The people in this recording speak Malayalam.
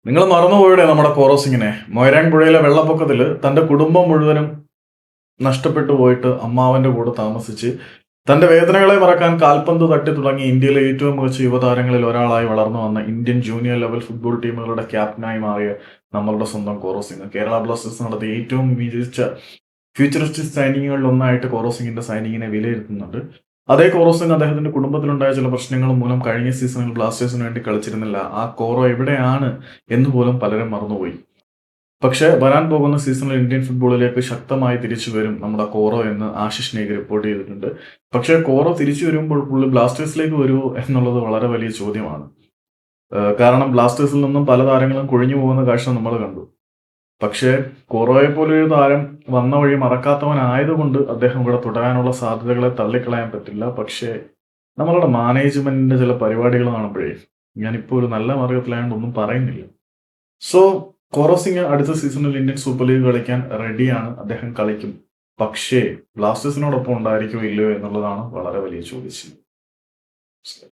നിങ്ങൾ മറന്നുപോയുടെ നമ്മുടെ കോറോ സിങ്ങിനെ മൊയ്രാങ് പുഴയിലെ വെള്ളപ്പൊക്കത്തിൽ തന്റെ കുടുംബം മുഴുവനും നഷ്ടപ്പെട്ടു പോയിട്ട് അമ്മാവന്റെ കൂടെ താമസിച്ച് തന്റെ വേദനകളെ മറക്കാൻ കാൽപന്ത് തട്ടി തുടങ്ങി ഇന്ത്യയിലെ ഏറ്റവും മികച്ച യുവതാരങ്ങളിൽ ഒരാളായി വളർന്നു വന്ന ഇന്ത്യൻ ജൂനിയർ ലെവൽ ഫുട്ബോൾ ടീമുകളുടെ ക്യാപ്റ്റനായി മാറിയ നമ്മളുടെ സ്വന്തം കോറോ സിംഗ് കേരള ബ്ലാസ്റ്റേഴ്സ് നടത്തിയ ഏറ്റവും മികച്ച ഫ്യൂച്ചറിസ്റ്റിക് സൈനിങ്ങുകളിൽ ഒന്നായിട്ട് കോറോ സിംഗിന്റെ സൈനിങ്ങിനെ വിലയിരുത്തുന്നുണ്ട്. അതേ കോറോ സിംഗ് അദ്ദേഹത്തിന്റെ കുടുംബത്തിലുണ്ടായ ചില പ്രശ്നങ്ങൾ മൂലം കഴിഞ്ഞ സീസണിൽ ബ്ലാസ്റ്റേഴ്സിന് വേണ്ടി കളിച്ചിരുന്നില്ല. ആ കോറോ എവിടെയാണ് എന്ന് പോലും പലരും മറന്നുപോയി. പക്ഷേ വരാൻ പോകുന്ന സീസണിൽ ഇന്ത്യൻ ഫുട്ബോളിലേക്ക് ശക്തമായി തിരിച്ചു വരും നമ്മുടെ കോറോ എന്ന് ആശിഷ് നേഗി റിപ്പോർട്ട് ചെയ്തിട്ടുണ്ട്. പക്ഷേ കോറോ തിരിച്ചു വരുമ്പോൾ പുള്ളി ബ്ലാസ്റ്റേഴ്സിലേക്ക് വരുമോ എന്നുള്ളത് വളരെ വലിയ ചോദ്യമാണ്. കാരണം ബ്ലാസ്റ്റേഴ്സിൽ നിന്നും പല താരങ്ങളും കൊഴിഞ്ഞു പോകുന്ന കാഴ്ച നമ്മൾ കണ്ടു. പക്ഷേ കോറോയെ പോലൊരു താരം വന്ന വഴി മറക്കാത്തവനായതുകൊണ്ട് അദ്ദേഹം ഇവിടെ തുടരാനുള്ള സാധ്യതകളെ തള്ളിക്കളയാൻ പറ്റില്ല. പക്ഷേ നമ്മളുടെ മാനേജ്മെന്റിന്റെ ചില പരിപാടികൾ കാണുമ്പോഴേ ഞാനിപ്പോൾ ഒരു നല്ല മാർഗത്തിലായതുകൊണ്ട് ഒന്നും പറയുന്നില്ല. സോ കോറോ സിംഗ് അടുത്ത സീസണിൽ ഇന്ത്യൻ സൂപ്പർ ലീഗ് കളിക്കാൻ റെഡിയാണ്. അദ്ദേഹം കളിക്കും. പക്ഷേ ബ്ലാസ്റ്റേഴ്സിനോടൊപ്പം ഉണ്ടായിരിക്കുമോ ഇല്ലയോ എന്നുള്ളതാണ് വളരെ വലിയ ചോദ്യം.